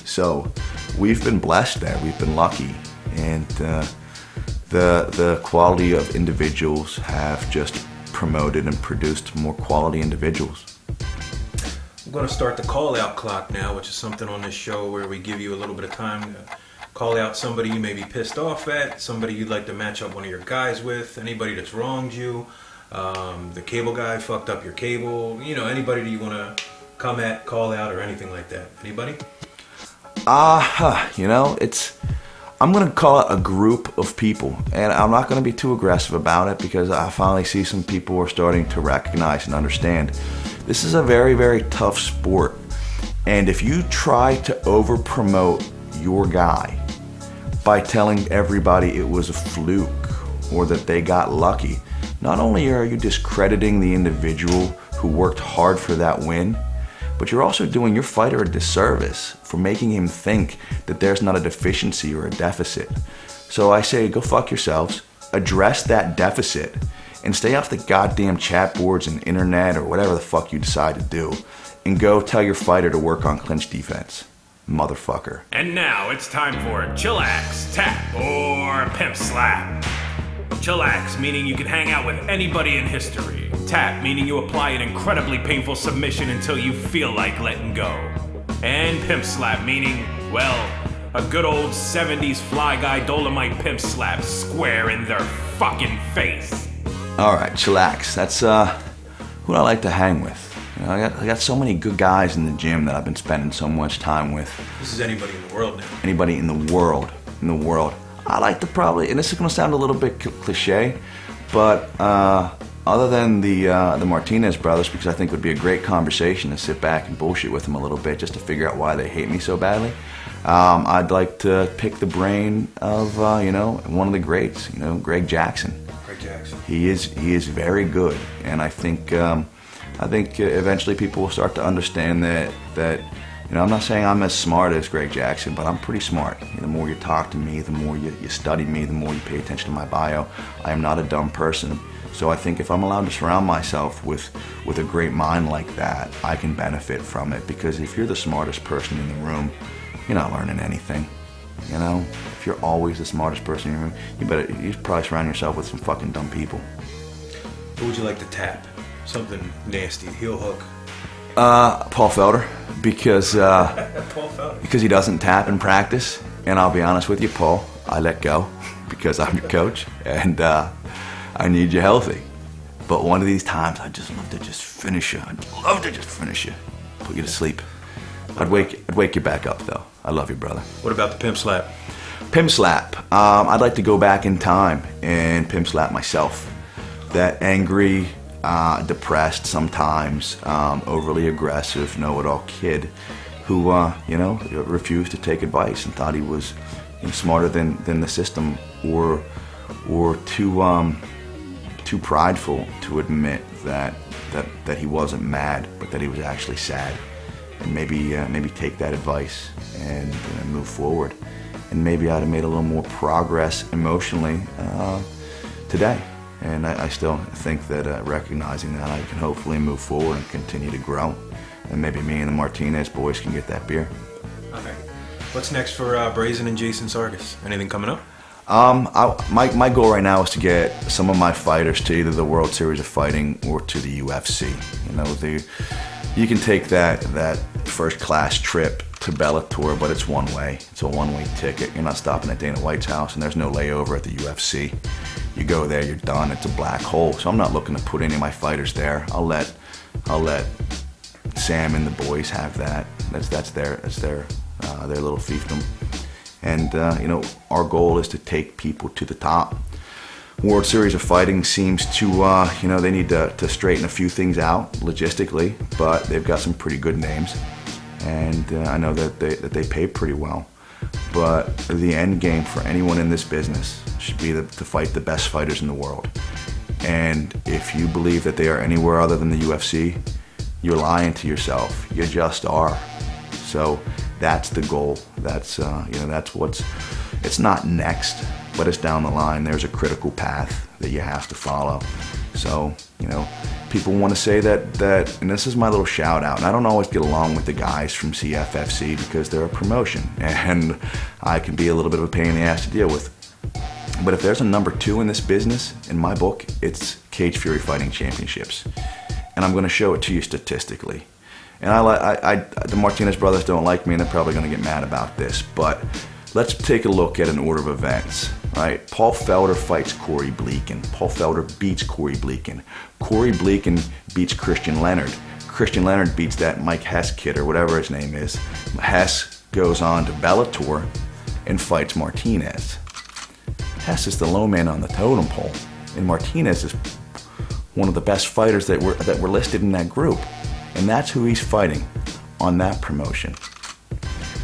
So we've been blessed there. We've been lucky, and the quality of individuals have just promoted and produced more quality individuals. I'm going to start the call-out clock now, which is something on this show where we give you a little bit of time to call out somebody you may be pissed off at, somebody you'd like to match up one of your guys with, anybody that's wronged you, the cable guy fucked up your cable, you know, anybody that you want to come at, call out, or anything like that. Anybody? You know, I'm going to call it a group of people, and I'm not going to be too aggressive about it because I finally see some people are starting to recognize and understand this is a very, very tough sport. And if you try to over-promote your guy by telling everybody it was a fluke or that they got lucky, not only are you discrediting the individual who worked hard for that win, but you're also doing your fighter a disservice for making him think that there's not a deficiency or a deficit. So I say, go fuck yourselves, address that deficit, and stay off the goddamn chat boards and internet or whatever the fuck you decide to do, and go tell your fighter to work on clinch defense. Motherfucker. And now it's time for Chillax, Tap, or Pimp Slap. Chillax, meaning you can hang out with anybody in history. Tap, meaning you apply an incredibly painful submission until you feel like letting go. And Pimp Slap, meaning, well, a good old 70s fly guy Dolomite pimp slap square in their fucking face. Alright, Chillax, that's who I like to hang with. You know, I got so many good guys in the gym that I've been spending so much time with. This is anybody in the world now. Anybody in the world. I like to probably, and this is going to sound a little bit cliche, but other than the Martinez brothers, because I think it would be a great conversation to sit back and bullshit with them a little bit just to figure out why they hate me so badly, I'd like to pick the brain of, one of the greats, Greg Jackson. Greg Jackson. He is very good, and I think eventually people will start to understand that I'm not saying I'm as smart as Greg Jackson, but I'm pretty smart. The more you talk to me, the more you study me, the more you pay attention to my bio. I am not a dumb person. So I think if I'm allowed to surround myself with a great mind like that, I can benefit from it. Because if you're the smartest person in the room, you're not learning anything. If you're always the smartest person in the room, you probably surround yourself with some fucking dumb people. Who would you like to tap? Something nasty, heel hook. Paul Felder, because Paul Felder. Because he doesn't tap in practice, and I'll be honest with you, Paul, I let go because I'm your coach, and I need you healthy. But one of these times, I'd just love to just finish you. Put you to sleep. I'd wake you back up, though. I love you, brother. What about the pimp slap? Pimp slap. I'd like to go back in time and pimp slap myself. That angry, depressed sometimes, overly aggressive, know-it-all kid who, refused to take advice and thought he was smarter than the system, or too prideful to admit that he wasn't mad, but that he was actually sad, and maybe take that advice and move forward. And maybe I'd have made a little more progress emotionally today. And I still think that recognizing that, I can hopefully move forward and continue to grow. And maybe me and the Martinez boys can get that beer. Okay. What's next for Brazen and Jason Sargus? Anything coming up? My goal right now is to get some of my fighters to either the World Series of Fighting or to the UFC. You can take that first class trip to Bellator, but it's one way. It's a one-way ticket. You're not stopping at Dana White's house, and there's no layover at the UFC. You go there, you're done. It's a black hole. So I'm not looking to put any of my fighters there. I'll let Sam and the boys have that. That's their little fiefdom. And our goal is to take people to the top. World Series of Fighting seems to, they need to straighten a few things out logistically, but they've got some pretty good names, and I know that they pay pretty well. But the end game for anyone in this business should be to fight the best fighters in the world. And if you believe that they are anywhere other than the UFC, you're lying to yourself. You just are. So that's the goal. That's it's not next, but it's down the line. There's a critical path that you have to follow. So, people want to say that, and this is my little shout out, and I don't always get along with the guys from CFFC because they're a promotion, and I can be a little bit of a pain in the ass to deal with. But if there's a number 2 in this business, in my book, it's Cage Fury Fighting Championships. And I'm going to show it to you statistically. And the Martinez brothers don't like me, and they're probably going to get mad about this, but let's take a look at an order of events, right? Paul Felder fights Corey Bleekin. Paul Felder beats Corey Bleekin. Corey Bleekin beats Christian Leonard. Christian Leonard beats that Mike Hess kid, or whatever his name is. Hess goes on to Bellator and fights Martinez. Hess is the low man on the totem pole, and Martinez is one of the best fighters that were listed in that group. And that's who he's fighting on that promotion.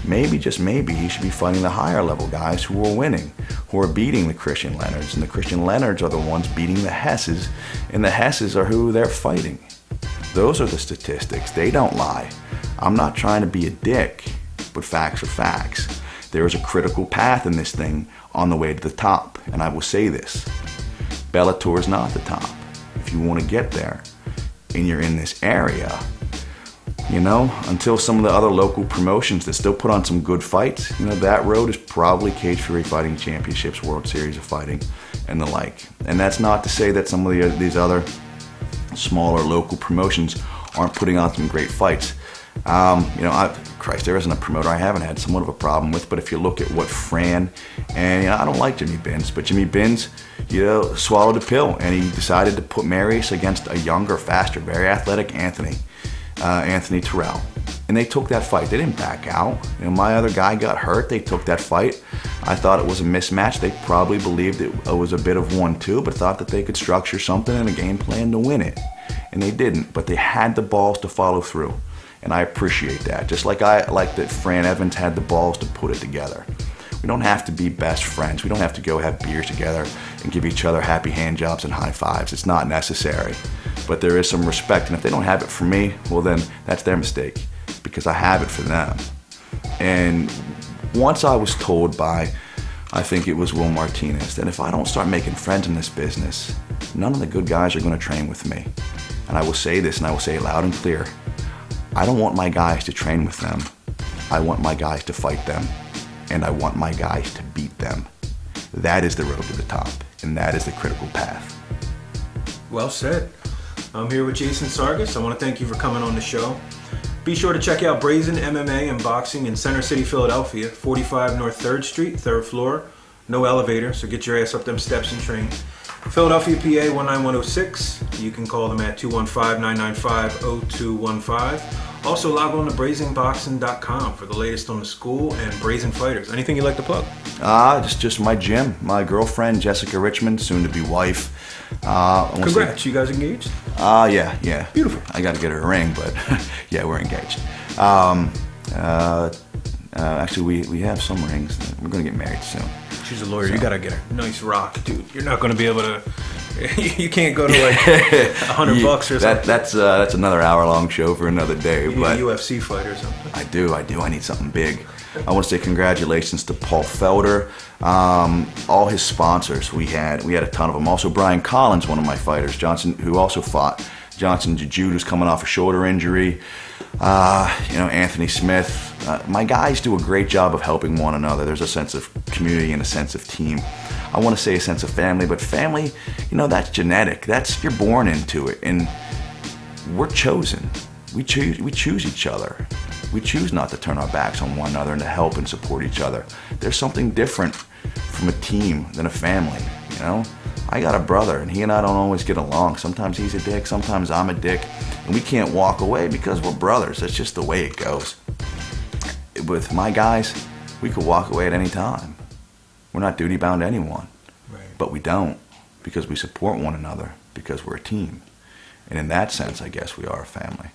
Maybe, just maybe, he should be fighting the higher level guys who are winning, who are beating the Christian Leonards. And the Christian Leonards are the ones beating the Hesses, and the Hesses are who they're fighting. Those are the statistics. They don't lie. I'm not trying to be a dick, but facts are facts. There is a critical path in this thing on the way to the top. And I will say this, Bellator is not the top. If you want to get there and you're in this area, until some of the other local promotions that still put on some good fights, that road is probably Cage Fury Fighting Championships, World Series of Fighting, and the like. And that's not to say that some of these other smaller local promotions aren't putting on some great fights. There isn't a promoter I haven't had somewhat of a problem with, but if you look at what Fran, and I don't like Jimmy Bins, but Jimmy Bins, swallowed a pill, and he decided to put Marius against a younger, faster, very athletic Anthony Terrell. And they took that fight. They didn't back out. My other guy got hurt. They took that fight. I thought it was a mismatch. They probably believed it was a bit of 1-2, but thought that they could structure something and a game plan to win it. And they didn't, but they had the balls to follow through. And I appreciate that. Just like I like that Fran Evans had the balls to put it together. We don't have to be best friends. We don't have to go have beers together and give each other happy hand jobs and high fives. It's not necessary. But there is some respect, and if they don't have it for me, well then that's their mistake, because I have it for them. And once I was told by, I think it was Will Martinez, that if I don't start making friends in this business, none of the good guys are going to train with me. And I will say this, and I will say it loud and clear. I don't want my guys to train with them. I want my guys to fight them, and I want my guys to beat them. That is the road to the top, and that is the critical path. Well said. I'm here with Jason Sargus. I want to thank you for coming on the show. Be sure to check out Brazen MMA and Boxing in Center City, Philadelphia, 45 North 3rd Street, 3rd floor. No elevator, so get your ass up them steps and train. Philadelphia, PA 19106. You can call them at 215-995-0215. Also, log on to brazenboxing.com for the latest on the school and Brazen fighters. Anything you'd like to plug? Just my gym. My girlfriend, Jessica Richmond, soon-to-be wife. Congrats, you guys engaged? Yeah. Beautiful. I got to get her a ring, but yeah, we're engaged. Actually, we have some rings. We're going to get married soon. She's a lawyer. So. You got to get her. Nice rock, dude. You're not going to be able to... You can't go to like $100 or something. That's another hour-long show for another day. You but need a UFC fight or something. I do. I need something big. I want to say congratulations to Paul Felder, all his sponsors. We had a ton of them. Also Brian Collins, one of my fighters, Johnson, who also fought. Johnson Jude, who's coming off a shoulder injury. Anthony Smith. My guys do a great job of helping one another. There's a sense of community and a sense of team. I want to say a sense of family, but family, that's genetic. You're born into it, and we're chosen. We choose each other. We choose not to turn our backs on one another and to help and support each other. There's something different from a team than a family, I got a brother, and he and I don't always get along. Sometimes he's a dick, sometimes I'm a dick, and we can't walk away because we're brothers. That's just the way it goes. With my guys, we could walk away at any time. We're not duty-bound to anyone. Right. But we don't, because we support one another, because we're a team. And in that sense, I guess we are a family.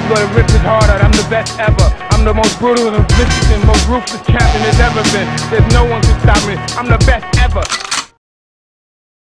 Gonna rip it harder, I'm the best ever. I'm the most brutal and vicious and most ruthless champion there's ever been. There's no one can stop me, I'm the best ever.